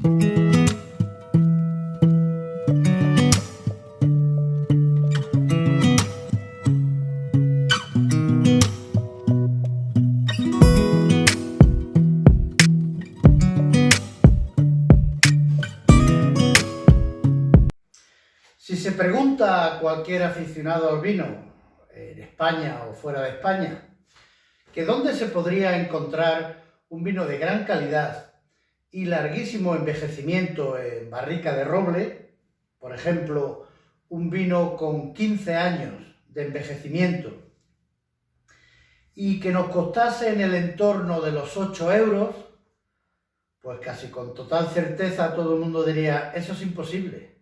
Si se pregunta a cualquier aficionado al vino, en España o fuera de España, que dónde se podría encontrar un vino de gran calidad y larguísimo envejecimiento en barrica de roble, por ejemplo, un vino con 15 años de envejecimiento y que nos costase en el entorno de los 8 euros, pues casi con total certeza todo el mundo diría, eso es imposible.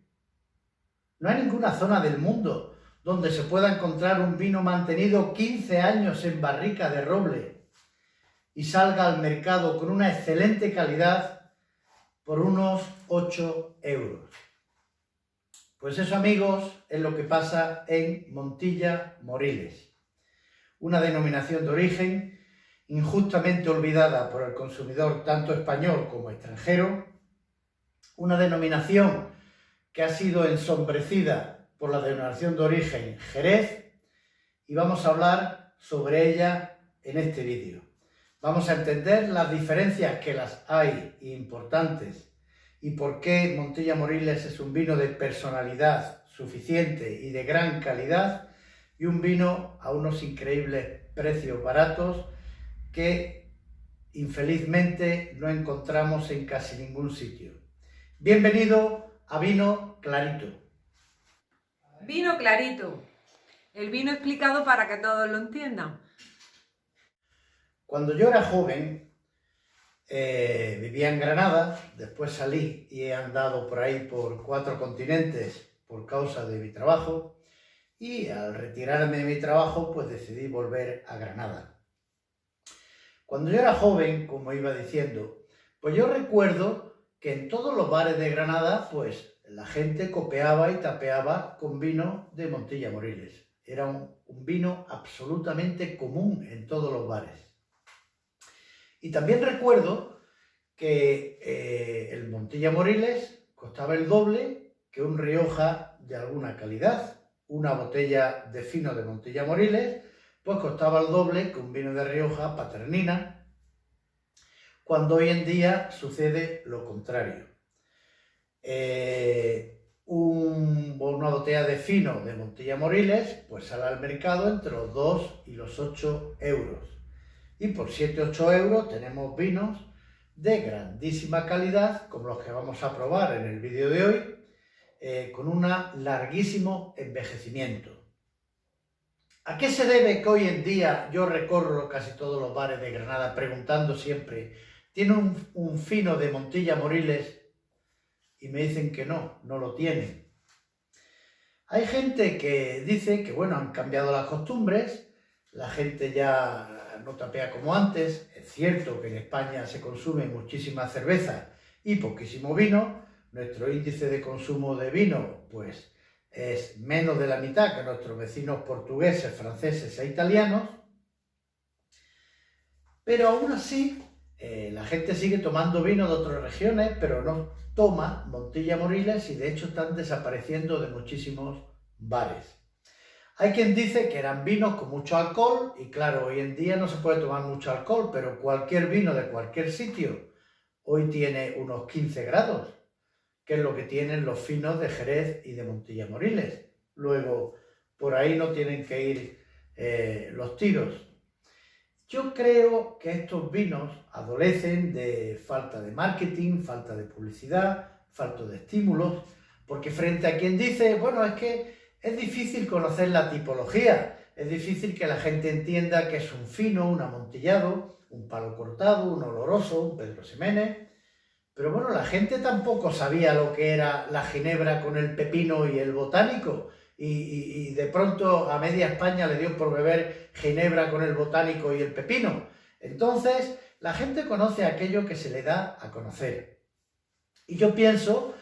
No hay ninguna zona del mundo donde se pueda encontrar un vino mantenido 15 años en barrica de roble y salga al mercado con una excelente calidad por unos 8 euros. Pues eso, amigos, es lo que pasa en Montilla Moriles, una denominación de origen injustamente olvidada por el consumidor tanto español como extranjero, una denominación que ha sido ensombrecida por la denominación de origen Jerez, y vamos a hablar sobre ella en este vídeo. Vamos a entender las diferencias, que las hay importantes, y por qué Montilla Moriles es un vino de personalidad suficiente y de gran calidad, y un vino a unos increíbles precios baratos que infelizmente no encontramos en casi ningún sitio. Bienvenido a Vino Clarito. Vino Clarito, el vino explicado para que todos lo entiendan. Cuando yo era joven, vivía en Granada, después salí y he andado por ahí por 4 continentes por causa de mi trabajo, y al retirarme de mi trabajo pues decidí volver a Granada. Cuando yo era joven, como iba diciendo, pues yo recuerdo que en todos los bares de Granada pues la gente copeaba y tapeaba con vino de Montilla Moriles. Era un vino absolutamente común en todos los bares. Y también recuerdo que el Montilla Moriles costaba el doble que un Rioja de alguna calidad. Una botella de fino de Montilla Moriles pues costaba el doble que un vino de Rioja Paternina, cuando hoy en día sucede lo contrario. Una botella de fino de Montilla Moriles pues sale al mercado entre los 2 y los 8 euros. Y por 7-8 euros tenemos vinos de grandísima calidad, como los que vamos a probar en el vídeo de hoy, con un larguísimo envejecimiento. ¿A qué se debe que hoy en día yo recorro casi todos los bares de Granada preguntando siempre, ¿tiene un fino de Montilla Moriles? Y me dicen que no lo tienen. Hay gente que dice que, bueno, han cambiado las costumbres, la gente ya no tapea como antes. Es cierto que en España se consume muchísima cerveza y poquísimo vino. Nuestro índice de consumo de vino, pues, es menos de la mitad que nuestros vecinos portugueses, franceses e italianos. Pero aún así, la gente sigue tomando vino de otras regiones, pero no toma Montilla Moriles, y de hecho están desapareciendo de muchísimos bares. Hay quien dice que eran vinos con mucho alcohol, y claro, hoy en día no se puede tomar mucho alcohol, pero cualquier vino de cualquier sitio hoy tiene unos 15 grados, que es lo que tienen los finos de Jerez y de Montilla Moriles. Luego, por ahí no tienen que ir los tiros. Yo creo que estos vinos adolecen de falta de marketing, falta de publicidad, falta de estímulos, porque frente a quien dice, bueno, es que es difícil conocer la tipología, es difícil que la gente entienda que es un fino, un amontillado, un palo cortado, un oloroso, un Pedro Ximénez. Pero bueno, la gente tampoco sabía lo que era la ginebra con el pepino y el botánico, y de pronto a media España le dio por beber ginebra con el botánico y el pepino. Entonces, la gente conoce aquello que se le da a conocer. Y yo pienso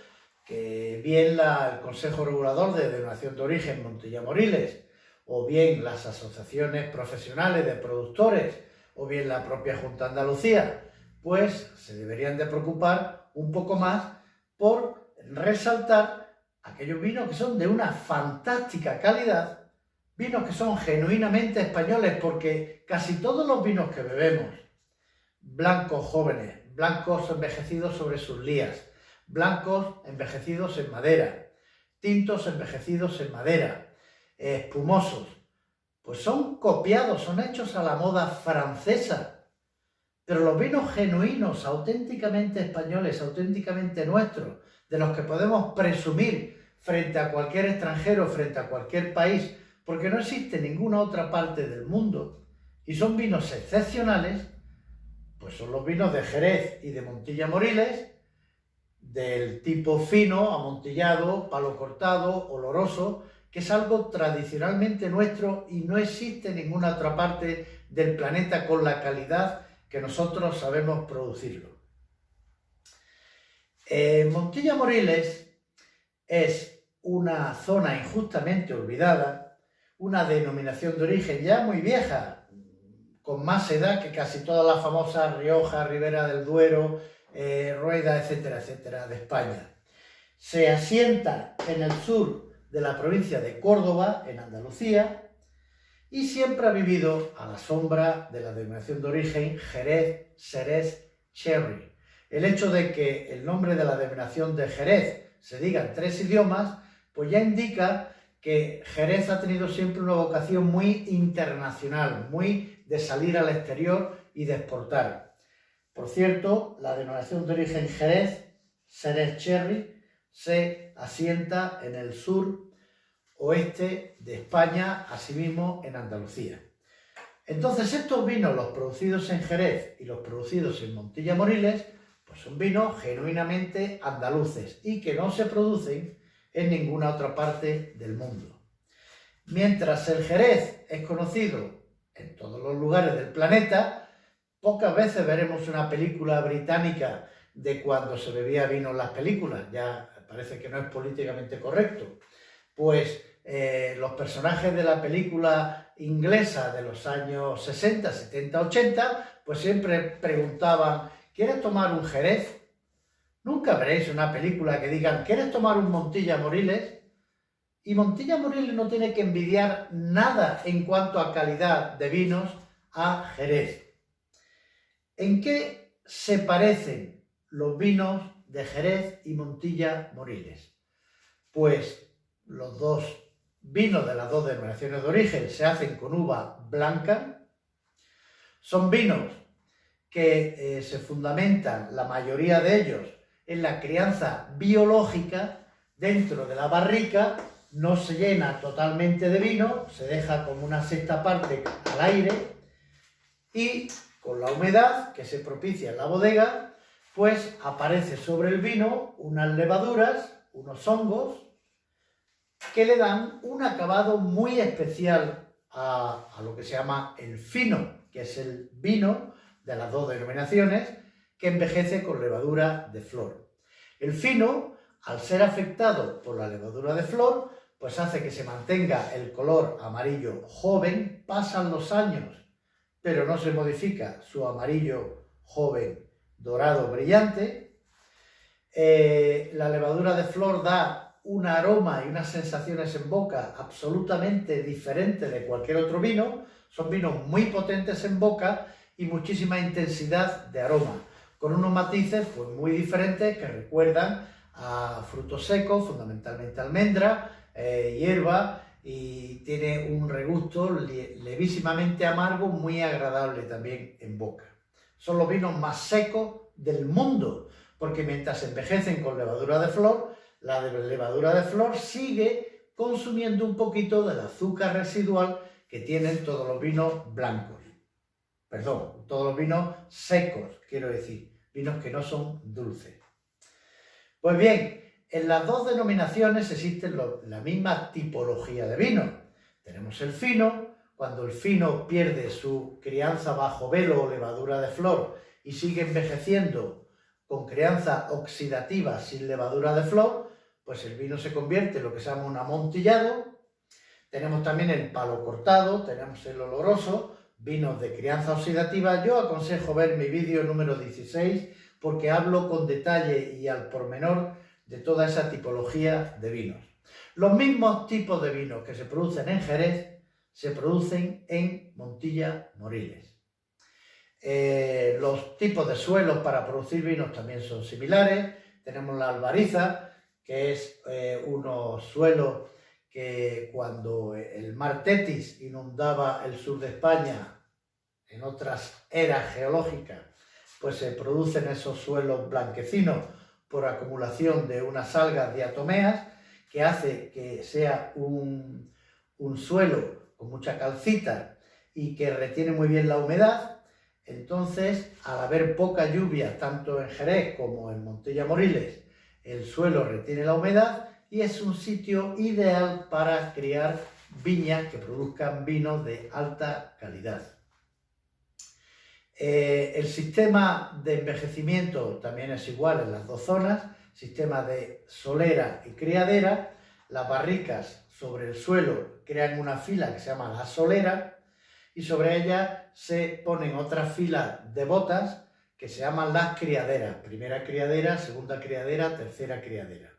que bien el Consejo Regulador de Denominación de Origen Montilla Moriles, o bien las asociaciones profesionales de productores, o bien la propia Junta de Andalucía, pues se deberían de preocupar un poco más por resaltar aquellos vinos que son de una fantástica calidad, vinos que son genuinamente españoles, porque casi todos los vinos que bebemos, blancos jóvenes, blancos envejecidos sobre sus lías, blancos envejecidos en madera, tintos envejecidos en madera, espumosos, pues son copiados, son hechos a la moda francesa. Pero los vinos genuinos, auténticamente españoles, auténticamente nuestros, de los que podemos presumir frente a cualquier extranjero, frente a cualquier país, porque no existe ninguna otra parte del mundo, y son vinos excepcionales, pues son los vinos de Jerez y de Montilla Moriles, del tipo fino, amontillado, palo cortado, oloroso, que es algo tradicionalmente nuestro y no existe en ninguna otra parte del planeta con la calidad que nosotros sabemos producirlo. Montilla Moriles es una zona injustamente olvidada, una denominación de origen ya muy vieja, con más edad que casi todas las famosas Rioja, Ribera del Duero, Rueda, etcétera, etcétera, de España. Se asienta en el sur de la provincia de Córdoba, en Andalucía, y siempre ha vivido a la sombra de la denominación de origen Jerez, Xerez, Cherry. El hecho de que el nombre de la denominación de Jerez se diga en 3 idiomas, pues ya indica que Jerez ha tenido siempre una vocación muy internacional, muy de salir al exterior y de exportar. Por cierto, la denominación de origen Jerez, Xerez, Cherry, se asienta en el sur oeste de España, asimismo en Andalucía. Entonces estos vinos, los producidos en Jerez y los producidos en Montilla Moriles, pues son vinos genuinamente andaluces y que no se producen en ninguna otra parte del mundo. Mientras el Jerez es conocido en todos los lugares del planeta, pocas veces veremos una película británica de cuando se bebía vino en las películas, ya parece que no es políticamente correcto. Pues los personajes de la película inglesa de los años 60, 70, 80, pues siempre preguntaban, ¿quieres tomar un Jerez? Nunca veréis una película que digan, ¿quieres tomar un Montilla Moriles? Y Montilla Moriles no tiene que envidiar nada en cuanto a calidad de vinos a Jerez. ¿En qué se parecen los vinos de Jerez y Montilla Moriles? Pues los dos vinos de las dos denominaciones de origen se hacen con uva blanca. Son vinos que se fundamentan, la mayoría de ellos, en la crianza biológica. Dentro de la barrica no se llena totalmente de vino, se deja como una sexta parte al aire y con la humedad que se propicia en la bodega, pues aparece sobre el vino unas levaduras, unos hongos, que le dan un acabado muy especial a lo que se llama el fino, que es el vino de las dos denominaciones, que envejece con levadura de flor. El fino, al ser afectado por la levadura de flor, pues hace que se mantenga el color amarillo joven, pasan los años, pero no se modifica su amarillo joven dorado brillante. La levadura de flor da un aroma y unas sensaciones en boca absolutamente diferentes de cualquier otro vino. Son vinos muy potentes en boca y muchísima intensidad de aroma, con unos matices pues muy diferentes que recuerdan a frutos secos, fundamentalmente almendra, hierba, y tiene un regusto levísimamente amargo, muy agradable también en boca. Son los vinos más secos del mundo, porque mientras envejecen con levadura de flor, la levadura de flor sigue consumiendo un poquito del azúcar residual que tienen todos los vinos blancos. Perdón, todos los vinos secos, quiero decir, vinos que no son dulces. Pues bien, en las dos denominaciones existe la misma tipología de vino. Tenemos el fino, cuando el fino pierde su crianza bajo velo o levadura de flor y sigue envejeciendo con crianza oxidativa sin levadura de flor, pues el vino se convierte en lo que se llama un amontillado. Tenemos también el palo cortado, tenemos el oloroso, vinos de crianza oxidativa. Yo aconsejo ver mi vídeo número 16, porque hablo con detalle y al pormenor de toda esa tipología de vinos. Los mismos tipos de vinos que se producen en Jerez se producen en Montilla Moriles. Los tipos de suelos para producir vinos también son similares. Tenemos la albariza, que es unos suelos que cuando el mar Tetis inundaba el sur de España en otras eras geológicas, pues se producen esos suelos blanquecinos por acumulación de unas algas diatomeas, que hace que sea un suelo con mucha calcita y que retiene muy bien la humedad. Entonces, al haber poca lluvia, tanto en Jerez como en Montilla Moriles, el suelo retiene la humedad y es un sitio ideal para criar viñas que produzcan vinos de alta calidad. El sistema de envejecimiento también es igual en las dos zonas, sistema de solera y criadera. Las barricas sobre el suelo crean una fila que se llama la solera, y sobre ella se ponen otras filas de botas que se llaman las criaderas. Primera criadera, segunda criadera, tercera criadera.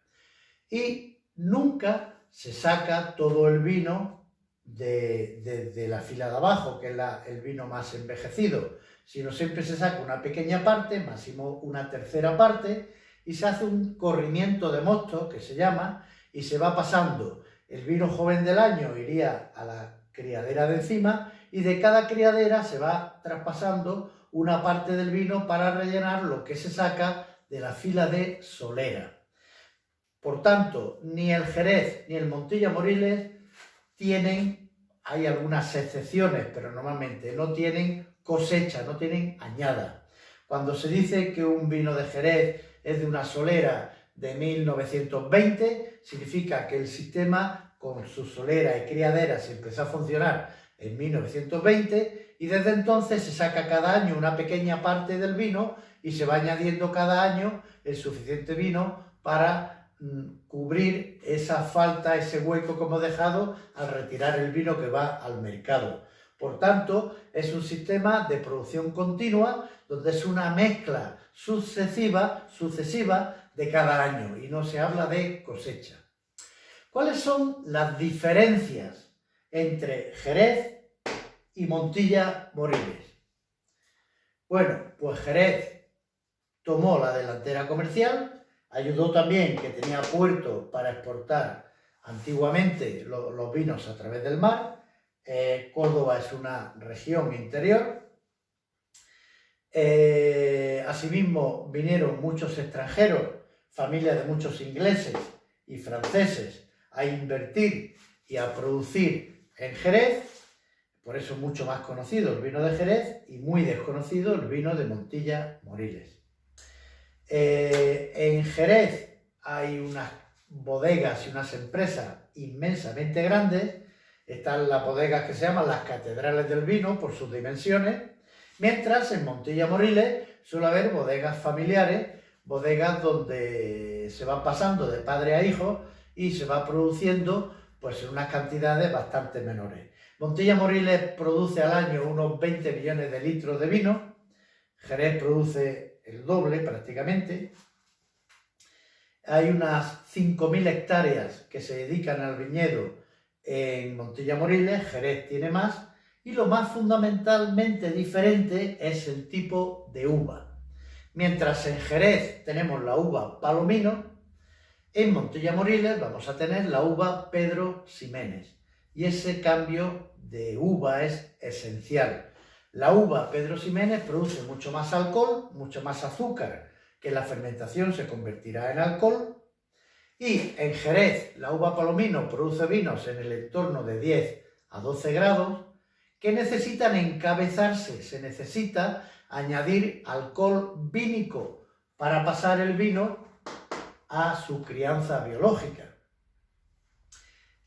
Y nunca se saca todo el vino de la fila de abajo, que es el vino más envejecido, sino siempre se saca una pequeña parte, máximo una tercera parte, y se hace un corrimiento de mosto, que se llama, y se va pasando. El vino joven del año iría a la criadera de encima, y de cada criadera se va traspasando una parte del vino para rellenar lo que se saca de la fila de solera. Por tanto, ni el Jerez ni el Montilla Moriles tienen, hay algunas excepciones, pero normalmente no tienen cosecha, no tienen añada. Cuando se dice que un vino de Jerez es de una solera de 1920, significa que el sistema con su solera y criaderas empezó a funcionar en 1920 y desde entonces se saca cada año una pequeña parte del vino y se va añadiendo cada año el suficiente vino para cubrir esa falta, ese hueco que hemos dejado al retirar el vino que va al mercado. Por tanto, es un sistema de producción continua donde es una mezcla sucesiva de cada año y no se habla de cosecha. ¿Cuáles son las diferencias entre Jerez y Montilla Moriles? Bueno, pues Jerez tomó la delantera comercial, ayudó también que tenía puerto para exportar antiguamente los vinos a través del mar. Córdoba es una región interior. Asimismo vinieron muchos extranjeros, familias de muchos ingleses y franceses, a invertir y a producir en Jerez. Por eso es mucho más conocido el vino de Jerez y muy desconocido el vino de Montilla Moriles. En Jerez hay unas bodegas y unas empresas inmensamente grandes. Están las bodegas que se llaman las catedrales del vino por sus dimensiones, mientras en Montilla Moriles suele haber bodegas familiares, bodegas donde se van pasando de padre a hijo y se va produciendo pues en unas cantidades bastante menores. Montilla Moriles produce al año unos 20 millones de litros de vino, Jerez produce el doble prácticamente. Hay unas 5.000 hectáreas que se dedican al viñedo en Montilla Moriles, Jerez tiene más, y lo más fundamentalmente diferente es el tipo de uva. Mientras en Jerez tenemos la uva Palomino, en Montilla Moriles vamos a tener la uva Pedro Ximénez, y ese cambio de uva es esencial. La uva Pedro Ximénez produce mucho más alcohol, mucho más azúcar, que la fermentación se convertirá en alcohol, y en Jerez la uva Palomino produce vinos en el entorno de 10 a 12 grados que necesitan encabezarse, se necesita añadir alcohol vínico para pasar el vino a su crianza biológica.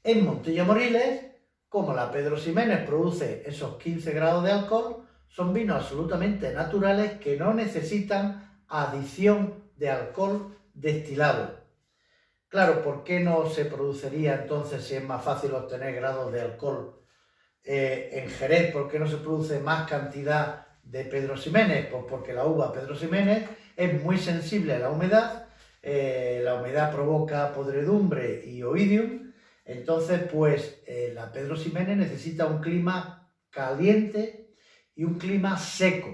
En Montilla Moriles, como la Pedro Ximénez produce esos 15 grados de alcohol, son vinos absolutamente naturales que no necesitan adición de alcohol destilado. Claro, ¿por qué no se produciría entonces, si es más fácil obtener grados de alcohol en Jerez? ¿Por qué no se produce más cantidad de Pedro Ximénez? Pues porque la uva Pedro Ximénez es muy sensible a la humedad provoca podredumbre y oidium, entonces pues la Pedro Ximénez necesita un clima caliente y un clima seco.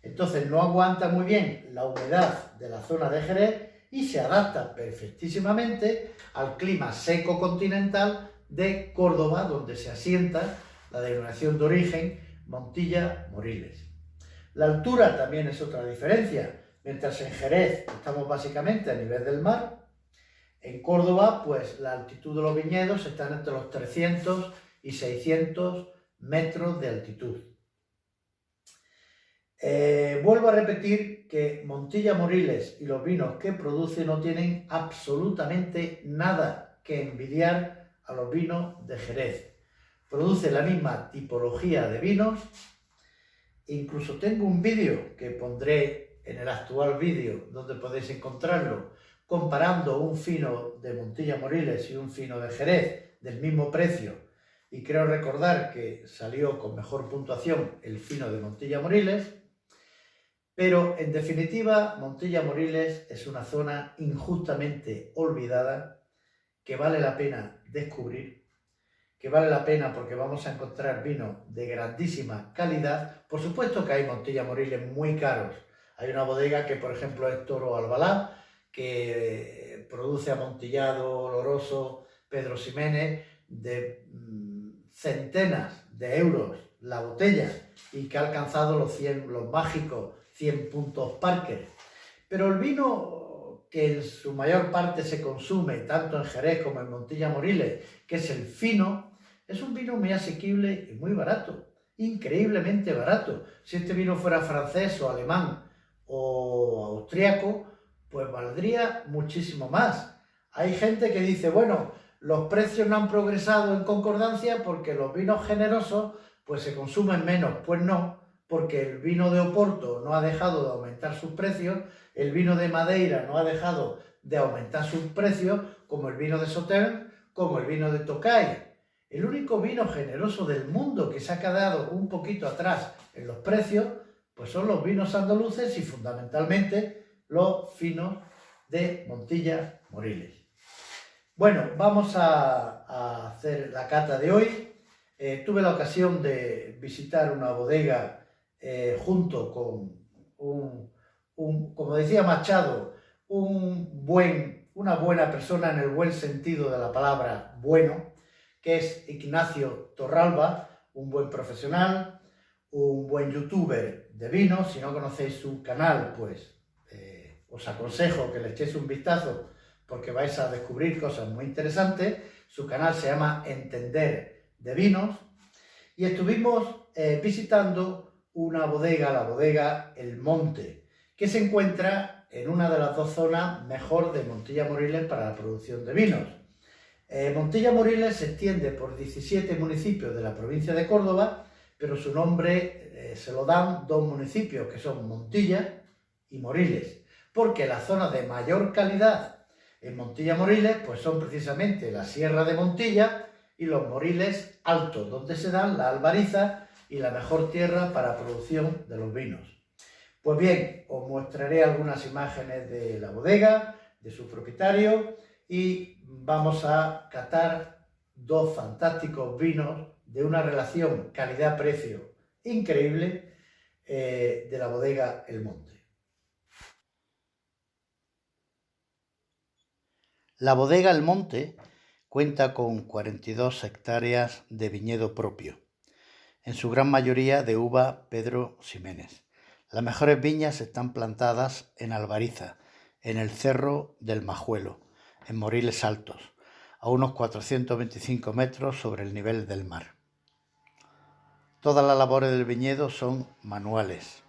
Entonces no aguanta muy bien la humedad de la zona de Jerez y se adapta perfectísimamente al clima seco continental de Córdoba, donde se asienta la denominación de origen Montilla-Moriles. La altura también es otra diferencia. Mientras en Jerez estamos básicamente a nivel del mar, en Córdoba pues la altitud de los viñedos están entre los 300 y 600 metros de altitud. Vuelvo a repetir que Montilla-Moriles y los vinos que produce no tienen absolutamente nada que envidiar a los vinos de Jerez. Produce la misma tipología de vinos. Incluso tengo un vídeo que pondré en el actual vídeo donde podéis encontrarlo, comparando un fino de Montilla-Moriles y un fino de Jerez del mismo precio, y creo recordar que salió con mejor puntuación el fino de Montilla-Moriles. Pero en definitiva, Montilla-Moriles es una zona injustamente olvidada que vale la pena descubrir, que vale la pena porque vamos a encontrar vinos de grandísima calidad. Por supuesto que hay Montilla-Moriles muy caros. Hay una bodega que, por ejemplo, es Toro Albalá, que produce amontillado oloroso Pedro Ximénez de centenas de euros la botella y que ha alcanzado los mágicos 100 puntos Parker. Pero el vino que en su mayor parte se consume tanto en Jerez como en Montilla-Moriles, que es el fino, es un vino muy asequible y muy barato, increíblemente barato. Si este vino fuera francés o alemán o austriaco, pues valdría muchísimo más. Hay gente que dice, bueno, los precios no han progresado en concordancia porque los vinos generosos pues se consumen menos. Pues no, porque el vino de Oporto no ha dejado de aumentar sus precios, el vino de Madeira no ha dejado de aumentar sus precios, como el vino de Sauternes, como el vino de Tokay. El único vino generoso del mundo que se ha quedado un poquito atrás en los precios, pues son los vinos andaluces y fundamentalmente los finos de Montilla-Moriles. Bueno, vamos a hacer la cata de hoy. Tuve la ocasión de visitar una bodega junto con como decía Machado, una buena persona en el buen sentido de la palabra bueno, que es Ignacio Torralba, un buen profesional, un buen youtuber de vinos. Si no conocéis su canal, pues os aconsejo que le echéis un vistazo porque vais a descubrir cosas muy interesantes. Su canal se llama Entender de Vinos. Y estuvimos visitando una bodega, la bodega El Monte, que se encuentra en una de las dos zonas mejor de Montilla-Moriles para la producción de vinos. Montilla-Moriles se extiende por 17 municipios de la provincia de Córdoba, pero su nombre se lo dan dos municipios, que son Montilla y Moriles, porque las zonas de mayor calidad en Montilla-Moriles pues son precisamente la Sierra de Montilla y los Moriles Altos, donde se dan la albariza y la mejor tierra para producción de los vinos. Pues bien, os mostraré algunas imágenes de la bodega, de su propietario, y vamos a catar dos fantásticos vinos de una relación calidad-precio increíble de la bodega El Monte. La bodega El Monte cuenta con 42 hectáreas de viñedo propio, en su gran mayoría de uva Pedro Ximénez. Las mejores viñas están plantadas en Albariza, en el Cerro del Majuelo, en Moriles Altos, a unos 425 metros sobre el nivel del mar. Todas las labores del viñedo son manuales.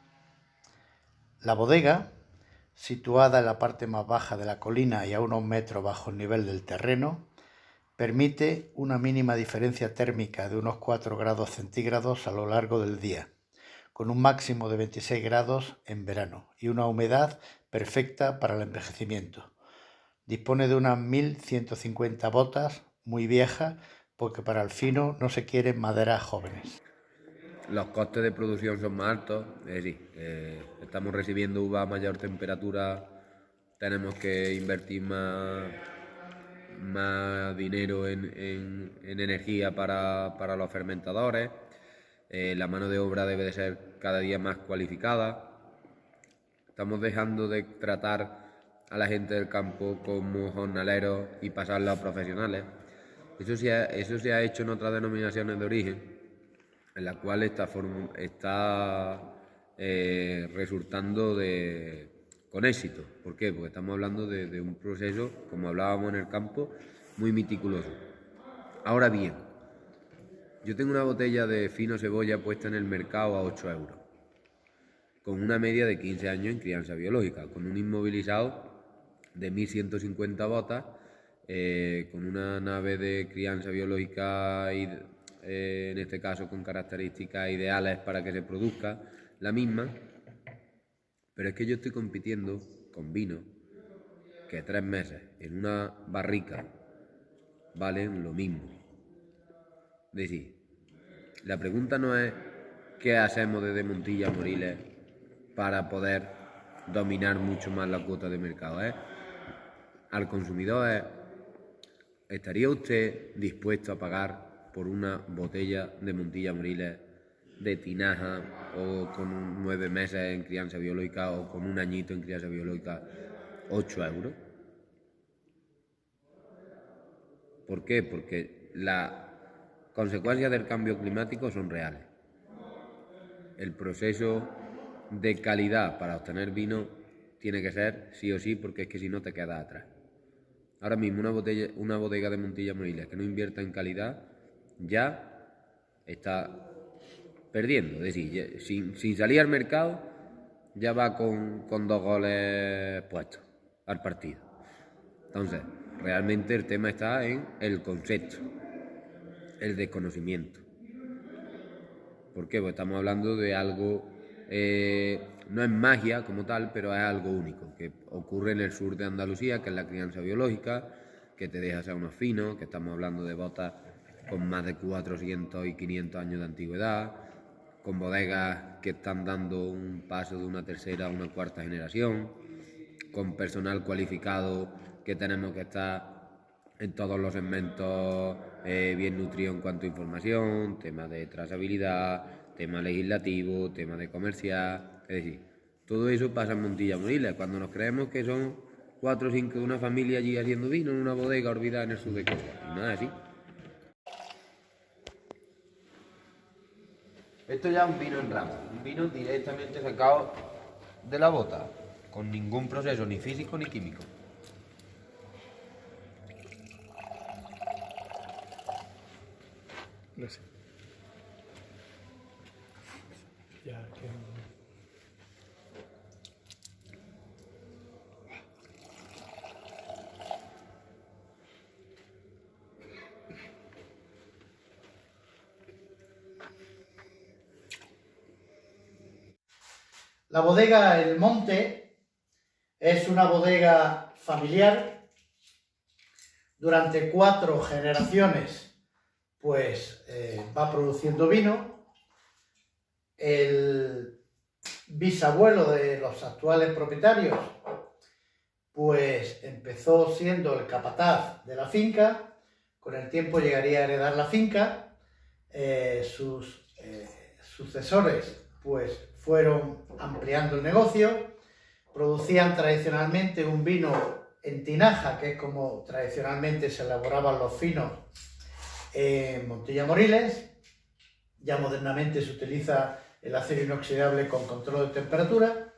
La bodega, situada en la parte más baja de la colina y a unos metros bajo el nivel del terreno, permite una mínima diferencia térmica de unos 4 grados centígrados a lo largo del día, con un máximo de 26 grados en verano y una humedad perfecta para el envejecimiento. Dispone de unas 1150 botas, muy viejas, porque para el fino no se quieren maderas jóvenes. los costes de producción son más altos, es decir, estamos recibiendo uva a mayor temperatura, tenemos que invertir más dinero en energía para los fermentadores, la mano de obra debe de ser cada día más cualificada, estamos dejando de tratar a la gente del campo como jornaleros y pasarla a profesionales. Eso se ha hecho en otras denominaciones de origen, en la cual está resultando con éxito. ¿Por qué? Porque estamos hablando de un proceso, como hablábamos en el campo, muy meticuloso. Ahora bien, yo tengo una botella de fino cebolla puesta en el mercado a 8 euros, con una media de 15 años en crianza biológica, con un inmovilizado de 1150 botas, con una nave de crianza biológica en este caso con características ideales para que se produzca la misma, pero es que yo estoy compitiendo con vino que 3 meses en una barrica valen lo mismo. Es decir, la pregunta no es qué hacemos desde Montilla a Moriles para poder dominar mucho más la cuota de mercado, al consumidor ¿estaría usted dispuesto a pagar por una botella de Montilla Moriles de tinaja o con 9 meses en crianza biológica o con un añito en crianza biológica 8 euros? ¿Por qué? Porque las consecuencias del cambio climático son reales. El proceso de calidad para obtener vino tiene que ser sí o sí, porque es que si no te quedas atrás. Ahora mismo una bodega de Montilla Moriles que no invierta en calidad ya está perdiendo. Es decir, sin salir al mercado ya va con 2 goles puestos al partido. Entonces, realmente el tema está en el concepto, el desconocimiento. ¿Por qué? Pues estamos hablando de algo, no es magia como tal, pero es algo único, que ocurre en el sur de Andalucía, que es la crianza biológica, que te deja ser unos finos, que estamos hablando de botas con más de 400 y 500 años de antigüedad, con bodegas que están dando un paso de una tercera a una cuarta generación, con personal cualificado que tenemos que estar en todos los segmentos bien nutrido en cuanto a información, tema de trazabilidad, tema legislativo, tema de comercial, es decir, todo eso pasa en Montilla Moriles, cuando nos creemos que son 4 o 5 de una familia allí haciendo vino en una bodega olvidada en el sur de Córdoba, y nada así. Esto ya es un vino en rama, un vino directamente sacado de la bota, con ningún proceso ni físico ni químico. Gracias. Ya que... La bodega El Monte es una bodega familiar. Durante 4 generaciones pues va produciendo vino. El bisabuelo de los actuales propietarios pues empezó siendo el capataz de la finca, con el tiempo llegaría a heredar la finca, sus sucesores pues fueron ampliando el negocio, producían tradicionalmente un vino en tinaja, que es como tradicionalmente se elaboraban los finos en Montilla Moriles. Ya modernamente se utiliza el acero inoxidable con control de temperatura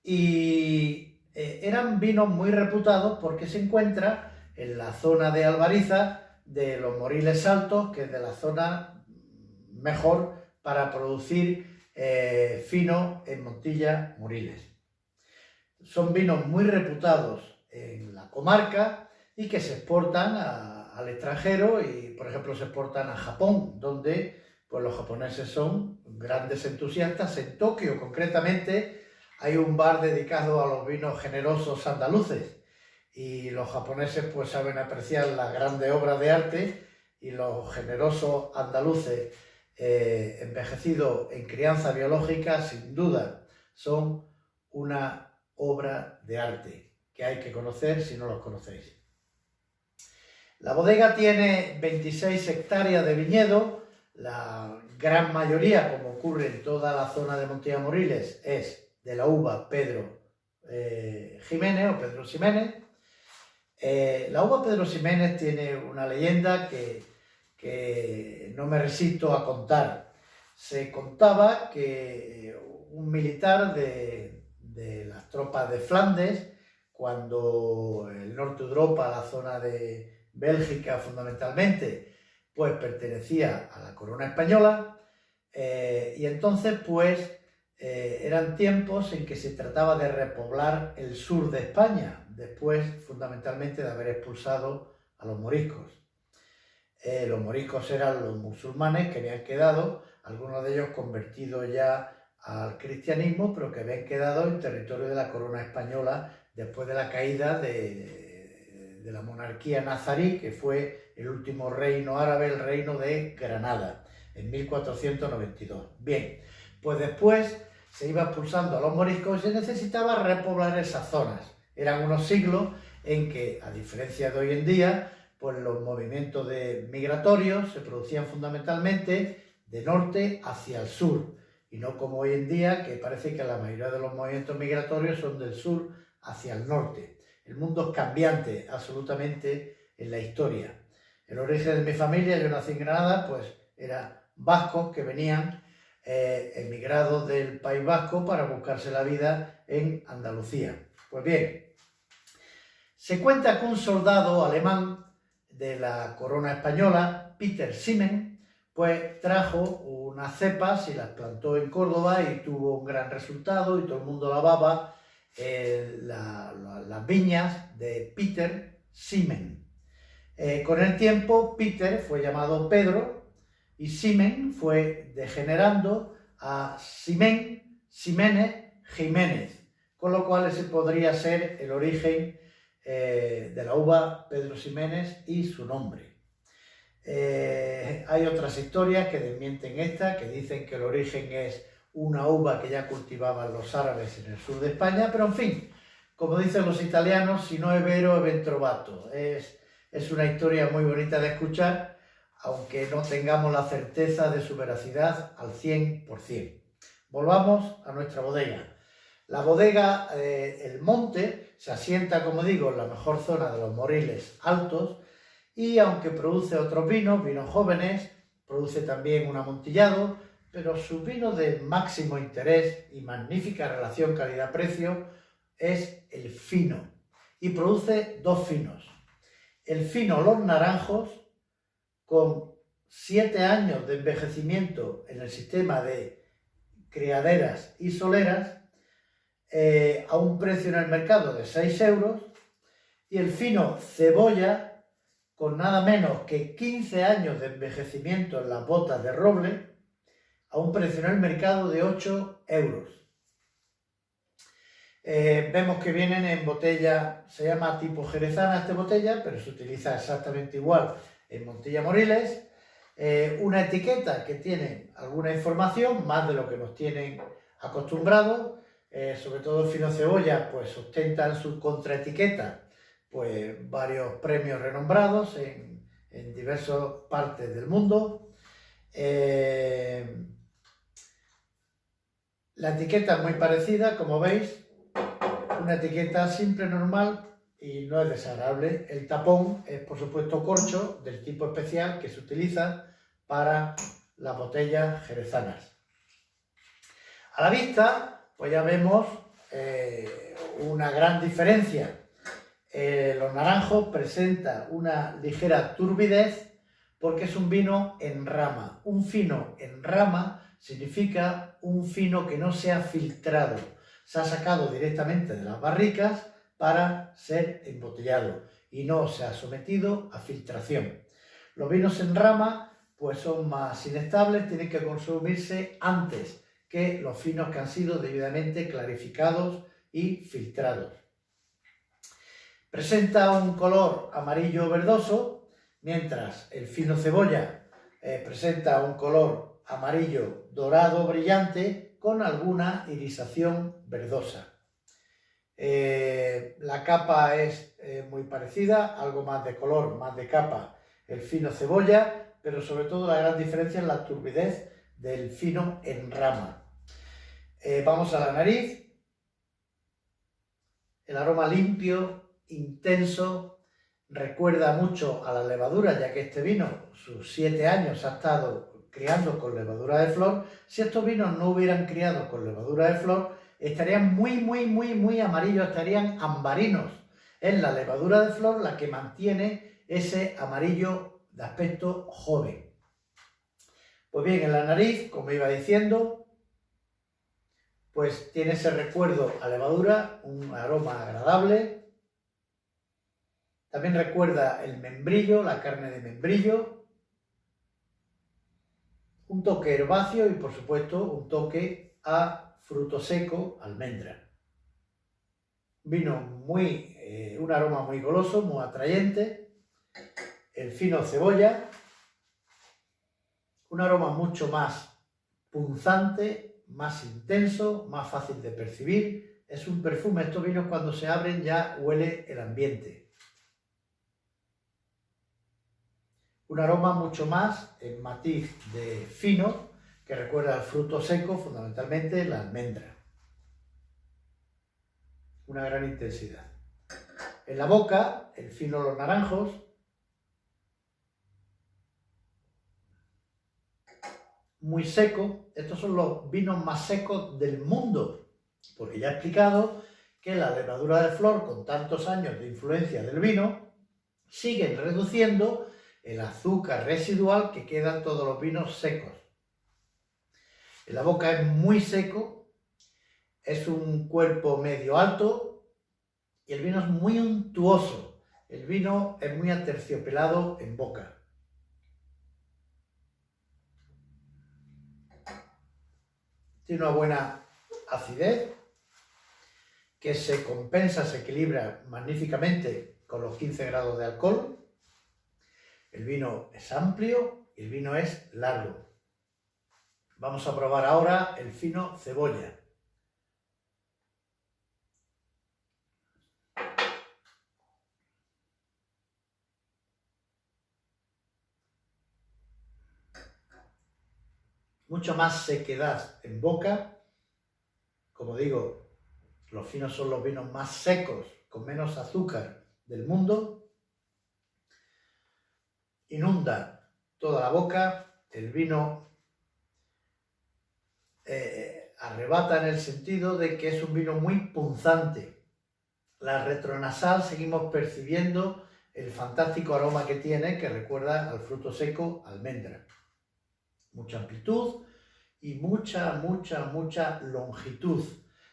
y eran vinos muy reputados porque se encuentra en la zona de Albariza de los Moriles Altos, que es de la zona mejor para producir fino en Montilla Moriles. Son vinos muy reputados en la comarca y que se exportan al extranjero y, por ejemplo, se exportan a Japón, donde pues, los japoneses son grandes entusiastas. En Tokio, concretamente, hay un bar dedicado a los vinos generosos andaluces y los japoneses pues saben apreciar las grandes obras de arte y los generosos andaluces envejecidos en crianza biológica, sin duda, son una obra de arte que hay que conocer si no los conocéis. La bodega tiene 26 hectáreas de viñedo, la gran mayoría, como ocurre en toda la zona de Montilla Moriles, es de la uva Pedro Ximénez o Pedro Ximénez. La uva Pedro Ximénez tiene una leyenda que no me resisto a contar. Se contaba que un militar de las tropas de Flandes, cuando el norte de Europa, la zona de Bélgica fundamentalmente, pues pertenecía a la corona española, y entonces pues eran tiempos en que se trataba de repoblar el sur de España, después fundamentalmente de haber expulsado a los moriscos. Los moriscos eran los musulmanes que habían quedado, algunos de ellos convertidos ya al cristianismo, pero que habían quedado en territorio de la corona española después de la caída de la monarquía nazarí, que fue el último reino árabe, el reino de Granada, en 1492. Bien, pues después se iba expulsando a los moriscos y se necesitaba repoblar esas zonas. Eran unos siglos en que, a diferencia de hoy en día, pues los movimientos migratorios se producían fundamentalmente de norte hacia el sur, y no como hoy en día, que parece que la mayoría de los movimientos migratorios son del sur hacia el norte. El mundo es cambiante absolutamente en la historia. El origen de mi familia, yo nací en Granada, pues era vascos que venían emigrados del País Vasco para buscarse la vida en Andalucía. Pues bien, se cuenta que un soldado alemán de la corona española, Peter Simen, pues trajo unas cepas y las plantó en Córdoba y tuvo un gran resultado y todo el mundo alababa las viñas de Peter Simen. Con el tiempo, Peter fue llamado Pedro y Simen fue degenerando a Simen, Ximénez, Jiménez, con lo cual ese podría ser el origen de la uva Pedro Ximénez y su nombre. Hay otras historias que desmienten esta, que dicen que el origen es una uva que ya cultivaban los árabes en el sur de España, pero en fin, como dicen los italianos, si no è vero, è ben trovato. Es una historia muy bonita de escuchar, aunque no tengamos la certeza de su veracidad al 100%. Volvamos a nuestra bodega. La bodega El Monte se asienta, como digo, en la mejor zona de los Moriles Altos y aunque produce otros vinos jóvenes, produce también un amontillado, pero su vino de máximo interés y magnífica relación calidad-precio es el fino y produce dos finos. El fino Los Naranjos, con 7 años de envejecimiento en el sistema de criaderas y soleras, a un precio en el mercado de 6 euros, y el fino Cebolla, con nada menos que 15 años de envejecimiento en las botas de roble, a un precio en el mercado de 8 euros. Vemos que vienen en botella, se llama tipo jerezana esta botella, pero se utiliza exactamente igual en Montilla Moriles. Una etiqueta que tiene alguna información, más de lo que nos tienen acostumbrados, sobre todo el fino Cebolla, pues ostenta en su contraetiqueta pues varios premios renombrados en diversas partes del mundo. La etiqueta es muy parecida, como veis, una etiqueta simple, normal, y no es desagradable. El tapón es, por supuesto, corcho, del tipo especial que se utiliza para las botellas jerezanas. A la vista, pues ya vemos una gran diferencia. Los Naranjos presenta una ligera turbidez porque es un vino en rama. Un fino en rama significa un fino que no se ha filtrado. Se ha sacado directamente de las barricas para ser embotellado y no se ha sometido a filtración. Los vinos en rama pues son más inestables, tienen que consumirse antes que los finos que han sido debidamente clarificados y filtrados. Presenta un color amarillo verdoso, mientras el fino Cebolla presenta un color amarillo dorado brillante con alguna irisación verdosa. La capa es muy parecida, algo más de color, más de capa, el fino cebolla, pero sobre todo la gran diferencia es la turbidez del fino en rama. Vamos a la nariz. El aroma limpio, intenso, recuerda mucho a la levadura, ya que este vino, sus 7 años ha estado criando con levadura de flor. Si estos vinos no hubieran criado con levadura de flor, estarían muy amarillos, estarían ambarinos. Es la levadura de flor la que mantiene ese amarillo de aspecto joven. Pues bien, en la nariz, como iba diciendo, pues tiene ese recuerdo a levadura, un aroma agradable. También recuerda el membrillo, la carne de membrillo, un toque herbáceo y por supuesto un toque a fruto seco, almendra. Vino un aroma muy goloso, muy atrayente. El fino cebolla, un aroma mucho más punzante, más intenso, más fácil de percibir. Es un perfume, estos vinos cuando se abren ya huele el ambiente. Un aroma mucho más en matiz de fino, que recuerda al fruto seco, fundamentalmente la almendra. Una gran intensidad. En la boca, el fino los naranjos. Muy seco. Estos son los vinos más secos del mundo, porque ya he explicado que la levadura de flor, con tantos años de influencia del vino, siguen reduciendo el azúcar residual que queda en todos los vinos secos. En la boca es muy seco, es un cuerpo medio alto y el vino es muy untuoso. El vino es muy aterciopelado en boca. Tiene una buena acidez que se compensa, se equilibra magníficamente con los 15 grados de alcohol. El vino es amplio y el vino es largo. Vamos a probar ahora el fino cebolla. Mucho más sequedad en boca. Como digo, los finos son los vinos más secos, con menos azúcar del mundo. Inunda toda la boca. El vino arrebata en el sentido de que es un vino muy punzante. La retronasal seguimos percibiendo el fantástico aroma que tiene, que recuerda al fruto seco, almendra. Mucha amplitud y mucha longitud.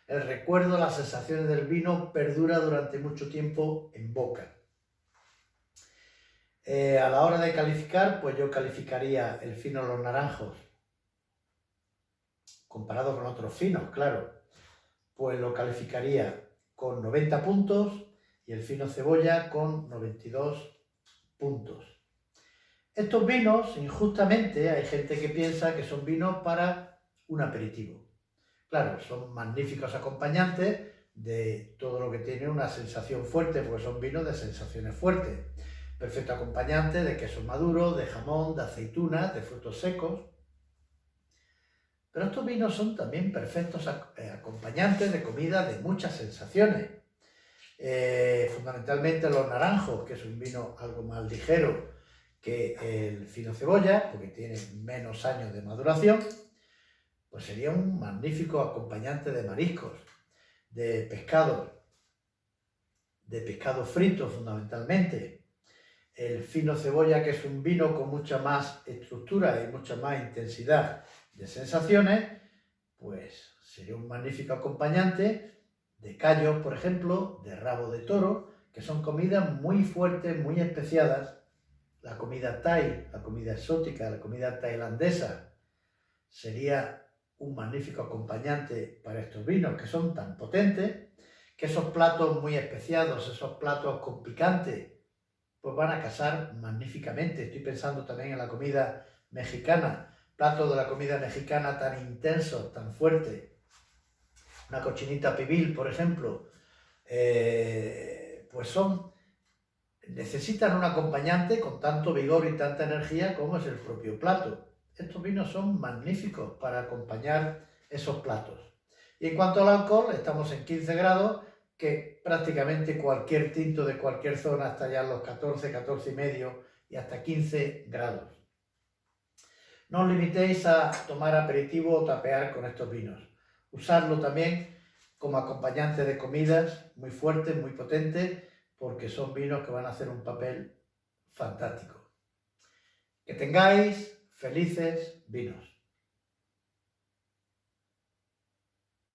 El recuerdo, las sensaciones del vino perdura durante mucho tiempo en boca. A la hora de calificar, pues yo calificaría el fino los naranjos, comparado con otros finos, claro, pues lo calificaría con 90 puntos y el fino cebolla con 92 puntos. Estos vinos, injustamente, hay gente que piensa que son vinos para un aperitivo. Claro, son magníficos acompañantes de todo lo que tiene una sensación fuerte, porque son vinos de sensaciones fuertes. Perfecto acompañante de queso maduro, de jamón, de aceitunas, de frutos secos. Pero estos vinos son también perfectos acompañantes de comida de muchas sensaciones. Fundamentalmente los naranjos, que es un vino algo más ligero que el fino cebolla, porque tiene menos años de maduración, pues sería un magnífico acompañante de mariscos, de pescados fritos fundamentalmente. El fino cebolla, que es un vino con mucha más estructura y mucha más intensidad de sensaciones, pues sería un magnífico acompañante de callos, por ejemplo, de rabo de toro, que son comidas muy fuertes, muy especiadas. La comida thai, la comida exótica, la comida tailandesa, sería un magnífico acompañante para estos vinos que son tan potentes, que esos platos muy especiados, esos platos con picante, pues van a casar magníficamente. Estoy pensando también en la comida mexicana, platos de la comida mexicana tan intensos, tan fuertes, una cochinita pibil, por ejemplo, pues necesitan un acompañante con tanto vigor y tanta energía como es el propio plato. Estos vinos son magníficos para acompañar esos platos. Y en cuanto al alcohol, estamos en 15 grados, que prácticamente cualquier tinto de cualquier zona está ya en los 14, 14 y medio y hasta 15 grados. No os limitéis a tomar aperitivo o tapear con estos vinos. Usarlo también como acompañante de comidas muy fuertes, muy potentes, porque son vinos que van a hacer un papel fantástico. Que tengáis felices vinos.